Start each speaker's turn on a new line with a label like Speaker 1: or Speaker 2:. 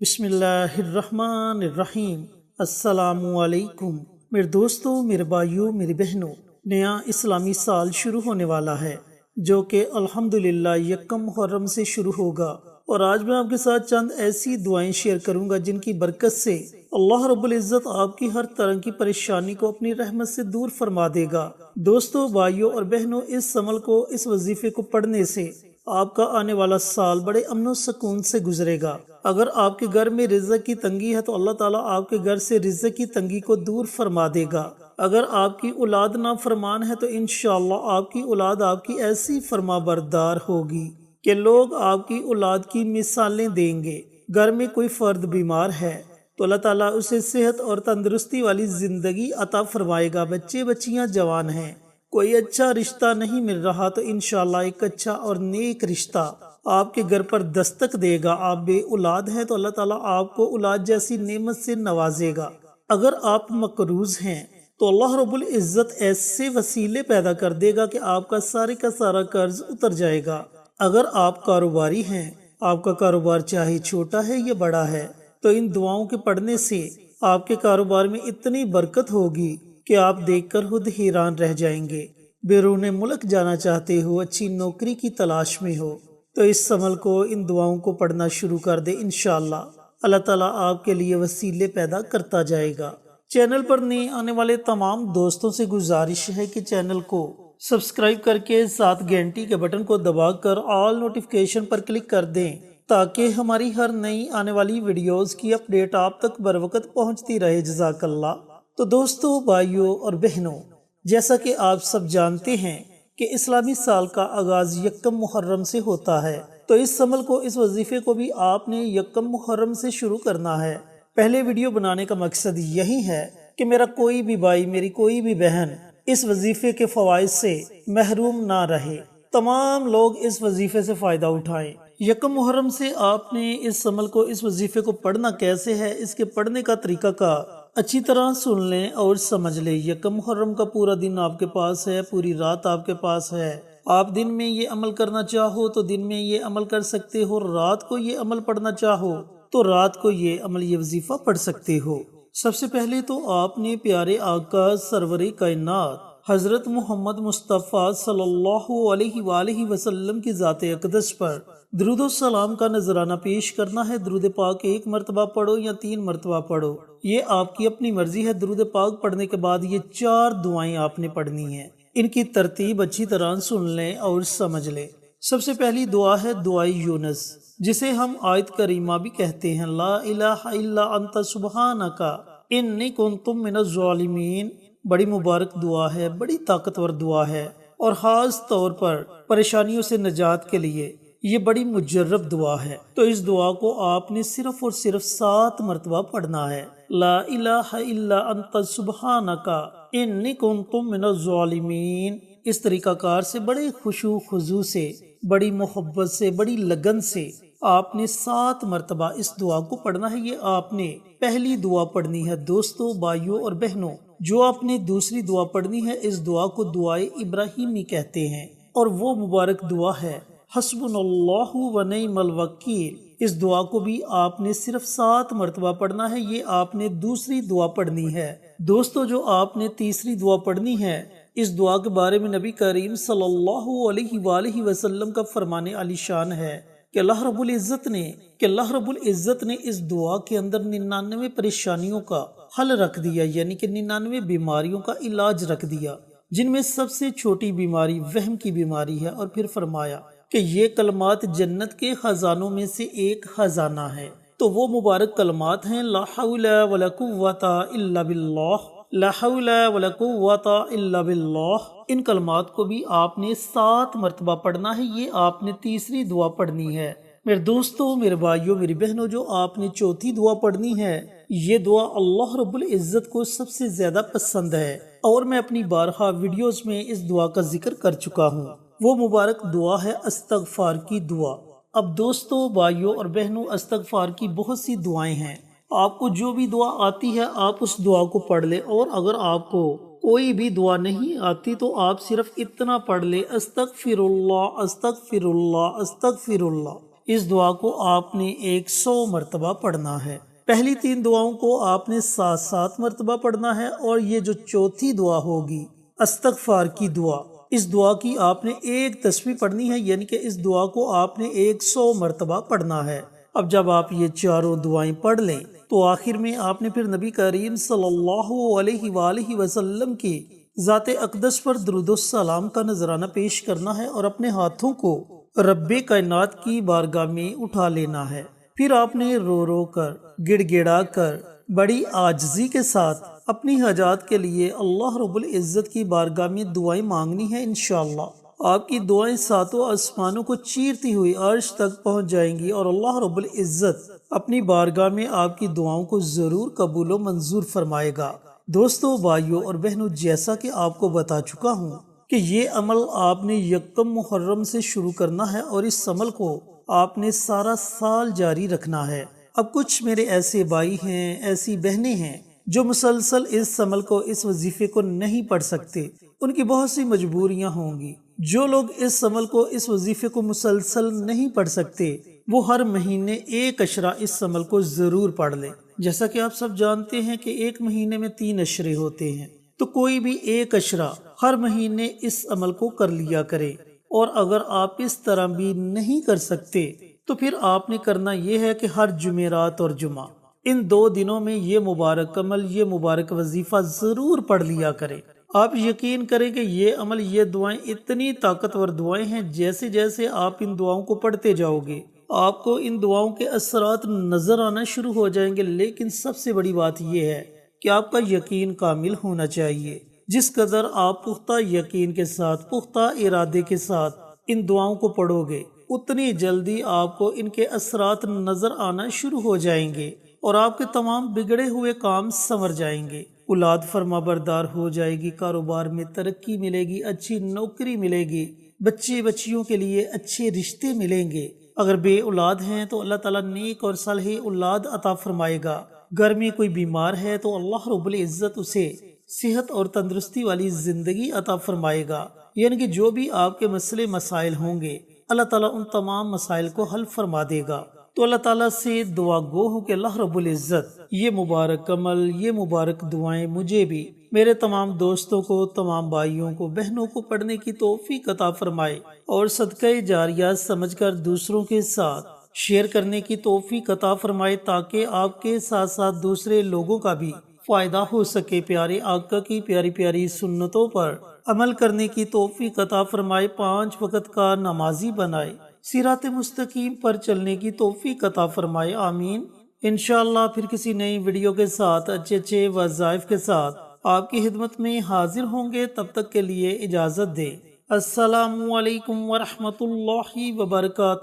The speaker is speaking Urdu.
Speaker 1: بسم اللہ الرحمن الرحیم۔ السلام علیکم میرے دوستوں، میرے بھائیوں، میری بہنوں، نیا اسلامی سال شروع ہونے والا ہے جو کہ الحمدللہ یکم محرم سے شروع ہوگا، اور آج میں آپ کے ساتھ چند ایسی دعائیں شیئر کروں گا جن کی برکت سے اللہ رب العزت آپ کی ہر طرح کی پریشانی کو اپنی رحمت سے دور فرما دے گا۔ دوستوں، بھائیوں اور بہنوں، اس عمل کو، اس وظیفے کو پڑھنے سے آپ کا آنے والا سال بڑے امن و سکون سے گزرے گا۔ اگر آپ کے گھر میں رزق کی تنگی ہے تو اللہ تعالیٰ آپ کے گھر سے رزق کی تنگی کو دور فرما دے گا۔ اگر آپ کی اولاد نافرمان ہے تو انشاءاللہ آپ کی اولاد آپ کی ایسی فرما بردار ہوگی کہ لوگ آپ کی اولاد کی مثالیں دیں گے۔ گھر میں کوئی فرد بیمار ہے تو اللہ تعالیٰ اسے صحت اور تندرستی والی زندگی عطا فرمائے گا۔ بچے بچیاں جوان ہیں، کوئی اچھا رشتہ نہیں مل رہا تو انشاءاللہ ایک اچھا اور نیک رشتہ آپ کے گھر پر دستک دے گا۔ آپ بے اولاد ہیں تو اللہ تعالیٰ آپ کو اولاد جیسی نعمت سے نوازے گا۔ اگر آپ مقروض ہیں تو اللہ رب العزت ایسے وسیلے پیدا کر دے گا کہ آپ کا سارے کا سارا قرض اتر جائے گا۔ اگر آپ کاروباری ہیں، آپ کا کاروبار چاہے چھوٹا ہے یا بڑا ہے، تو ان دعاؤں کے پڑھنے سے آپ کے کاروبار میں اتنی برکت ہوگی کہ آپ دیکھ کر خود حیران رہ جائیں گے۔ بیرون ملک جانا چاہتے ہو، اچھی نوکری کی تلاش میں ہو، تو اس عمل کو، ان دعاؤں کو پڑھنا شروع کر دے۔ انشاءاللہ اللہ تعالیٰ آپ کے لیے وسیلے پیدا کرتا جائے گا۔ چینل پر نئے آنے والے تمام دوستوں سے گزارش ہے کہ چینل کو سبسکرائب کر کے ساتھ گھنٹی کے بٹن کو دبا کر آل نوٹیفیکیشن پر کلک کر دیں تاکہ ہماری ہر نئی آنے والی ویڈیوز کی اپڈیٹ آپ تک بروقت پہنچتی رہے۔ جزاک اللہ۔ تو دوستوں، بھائیوں اور بہنوں، جیسا کہ آپ سب جانتے ہیں کہ اسلامی سال کا آغاز یکم محرم سے ہوتا ہے، تو اس عمل کو، اس وظیفے کو بھی آپ نے یکم محرم سے شروع کرنا ہے۔ پہلے ویڈیو بنانے کا مقصد یہی ہے کہ میرا کوئی بھی بھائی، میری کوئی بھی بہن اس وظیفے کے فوائد سے محروم نہ رہے، تمام لوگ اس وظیفے سے فائدہ اٹھائیں۔ یکم محرم سے آپ نے اس عمل کو، اس وظیفے کو پڑھنا کیسے ہے، اس کے پڑھنے کا طریقہ کا اچھی طرح سن لیں اور سمجھ لیں۔ یکم محرم کا پورا دن آپ کے پاس ہے، پوری رات آپ کے پاس ہے۔ آپ دن میں یہ عمل کرنا چاہو تو دن میں یہ عمل کر سکتے ہو، رات کو یہ عمل پڑھنا چاہو تو رات کو یہ عمل، یہ وظیفہ پڑھ سکتے ہو۔ سب سے پہلے تو آپ نے پیارے آقا سرور کائنات حضرت محمد مصطفیٰ صلی اللہ علیہ وآلہ وسلم کی ذات اقدس پر درود و سلام کا نذرانہ پیش کرنا ہے۔ درود پاک 1 مرتبہ پڑھو یا 3 مرتبہ پڑھو، یہ آپ کی اپنی مرضی ہے۔ درود پاک پڑھنے کے بعد یہ 4 دعائیں آپ نے پڑھنی ہیں۔ ان کی ترتیب اچھی طرح سن لیں اور سمجھ لیں۔ سب سے پہلی دعا ہے دعائے یونس، جسے ہم آیت کریمہ بھی کہتے ہیں، لا الہ الا انت سبحانک انی کنت من الظالمین۔ بڑی مبارک دعا ہے، بڑی طاقتور دعا ہے، اور خاص طور پر پریشانیوں سے نجات کے لیے یہ بڑی مجرب دعا ہے۔ تو اس دعا کو آپ نے صرف اور صرف 7 مرتبہ پڑھنا ہے۔ لا الہ الا انت سبحانک انی کنت من الظالمین۔ اس طریقہ کار سے بڑے خشوع خضوع سے، بڑی محبت سے، بڑی لگن سے آپ نے 7 مرتبہ اس دعا کو پڑھنا ہے۔ یہ آپ نے پہلی دعا پڑھنی ہے۔ دوستوں، بھائیوں اور بہنوں، جو آپ نے دوسری دعا پڑھنی ہے، اس دعا کو دعائے ابراہیمی کہتے ہیں، اور وہ مبارک دعا ہے حسبنا اللہ و نعم الوکیل۔ اس دعا کو بھی آپ نے صرف 7 مرتبہ پڑھنا ہے۔ یہ آپ نے دوسری دعا پڑھنی ہے۔ دوستو، جو آپ نے تیسری دعا پڑھنی ہے، اس دعا کے بارے میں نبی کریم صلی اللہ علیہ وآلہ وسلم کا فرمان علی شان ہے کہ اللہ رب العزت نے اس دعا کے اندر 99 پریشانیوں کا حل رکھ دیا، یعنی کہ 99 بیماریوں کا علاج رکھ دیا، جن میں سب سے چھوٹی بیماری وہم کی بیماری ہے، اور پھر فرمایا کہ یہ کلمات جنت کے خزانوں میں سے ایک خزانہ ہے۔ تو وہ مبارک کلمات ہیں، لا حول ولا قوت الا باللہ، لا حول ولا قوت الا باللہ۔ ان کلمات کو بھی آپ نے 7 مرتبہ پڑھنا ہے۔ یہ آپ نے تیسری دعا پڑھنی ہے۔ میرے دوستوں، میرے بھائیوں، میری بہنوں، جو آپ نے چوتھی دعا پڑھنی ہے، یہ دعا اللہ رب العزت کو سب سے زیادہ پسند ہے، اور میں اپنی بارہا ویڈیوز میں اس دعا کا ذکر کر چکا ہوں۔ وہ مبارک دعا ہے استغفار کی دعا۔ اب دوستوں، بھائیوں اور بہنوں، استغفار کی بہت سی دعائیں ہیں۔ آپ کو جو بھی دعا آتی ہے آپ اس دعا کو پڑھ لیں، اور اگر آپ کو کوئی بھی دعا نہیں آتی تو آپ صرف اتنا پڑھ لیں، استغفر اللہ استغفر اللہ استغفر اللہ۔ اس دعا کو آپ نے 100 مرتبہ پڑھنا ہے۔ پہلی 3 دعاؤں کو آپ نے 7 مرتبہ پڑھنا ہے، اور یہ جو چوتھی دعا ہوگی استغفار کی دعا، اس دعا کی آپ نے 1 تسبیح پڑھنی ہے، یعنی کہ اس دعا کو آپ نے 100 مرتبہ پڑھنا ہے۔ اب جب آپ یہ چاروں دعائیں پڑھ لیں تو آخر میں آپ نے پھر نبی کریم صلی اللہ علیہ وآلہ وسلم کی ذات اقدس پر درود و سلام کا نذرانہ پیش کرنا ہے، اور اپنے ہاتھوں کو رب کائنات کی بارگاہ میں اٹھا لینا ہے۔ پھر آپ نے رو رو کر، گڑ گڑا کر، بڑی عاجزی کے ساتھ اپنی حاجات کے لیے اللہ رب العزت کی بارگاہ میں دعائیں مانگنی ہے۔ انشاءاللہ آپ کی دعائیں 7 آسمانوں کو چیرتی ہوئی عرش تک پہنچ جائیں گی، اور اللہ رب العزت اپنی بارگاہ میں آپ کی دعاؤں کو ضرور قبول و منظور فرمائے گا۔ دوستو، بھائیوں اور بہنوں، جیسا کہ آپ کو بتا چکا ہوں کہ یہ عمل آپ نے 1 محرم سے شروع کرنا ہے، اور اس عمل کو آپ نے سارا سال جاری رکھنا ہے۔ اب کچھ میرے ایسے بھائی ہیں، ایسی بہنیں ہیں جو مسلسل اس عمل کو، اس وظیفے کو نہیں پڑھ سکتے، ان کی بہت سی مجبوریاں ہوں گی۔ جو لوگ اس عمل کو، اس وظیفے کو مسلسل نہیں پڑھ سکتے، وہ ہر مہینے 1 اشرہ اس عمل کو ضرور پڑھ لیں۔ جیسا کہ آپ سب جانتے ہیں کہ 1 مہینے میں 3 اشرے ہوتے ہیں، تو کوئی بھی 1 اشرہ ہر مہینے اس عمل کو کر لیا کرے۔ اور اگر آپ اس طرح بھی نہیں کر سکتے تو پھر آپ نے کرنا یہ ہے کہ ہر جمعرات اور جمعہ، ان 2 دنوں میں یہ مبارک عمل، یہ مبارک وظیفہ ضرور پڑھ لیا کریں۔ آپ یقین کریں کہ یہ عمل، یہ دعائیں اتنی طاقتور دعائیں ہیں، جیسے جیسے آپ ان دعاؤں کو پڑھتے جاؤ گے آپ کو ان دعاؤں کے اثرات نظر آنا شروع ہو جائیں گے۔ لیکن سب سے بڑی بات یہ ہے کہ آپ کا یقین کامل ہونا چاہیے۔ جس قدر آپ پختہ یقین کے ساتھ، پختہ ارادے کے ساتھ ان دعاؤں کو پڑھو گے، اتنی جلدی آپ کو ان کے اثرات نظر آنا شروع ہو جائیں گے، اور آپ کے تمام بگڑے ہوئے کام سنور جائیں گے۔ اولاد فرما بردار ہو جائے گی، کاروبار میں ترقی ملے گی، اچھی نوکری ملے گی، بچے بچیوں کے لیے اچھے رشتے ملیں گے۔ اگر بے اولاد ہیں تو اللہ تعالیٰ نیک اور صالح اولاد عطا فرمائے گا۔ گھر میں کوئی بیمار ہے تو اللہ رب العزت اسے صحت اور تندرستی والی زندگی عطا فرمائے گا۔ یعنی کہ جو بھی آپ کے مسئلے مسائل ہوں گے، اللہ تعالیٰ ان تمام مسائل کو حل فرما دے گا۔ تو اللہ تعالیٰ سے دعا گو ہوں کہ اللہ رب العزت یہ مبارک عمل، یہ مبارک دعائیں مجھے بھی، میرے تمام دوستوں کو، تمام بھائیوں کو، بہنوں کو پڑھنے کی توفیق عطا فرمائے، اور صدقہ جاریہ سمجھ کر دوسروں کے ساتھ شیئر کرنے کی توفیق عطا فرمائے، تاکہ آپ کے ساتھ ساتھ دوسرے لوگوں کا بھی فائدہ ہو سکے۔ پیارے آقا کی پیاری پیاری سنتوں پر عمل کرنے کی توفیق عطا فرمائے، 5 وقت کا نمازی بنائے، صراط مستقیم پر چلنے کی توفیق عطا فرمائے، آمین۔ انشاءاللہ پھر کسی نئی ویڈیو کے ساتھ، اچھے وظائف کے ساتھ آپ کی خدمت میں حاضر ہوں گے۔ تب تک کے لیے اجازت دیں۔ السلام علیکم ورحمۃ اللہ وبرکاتہ۔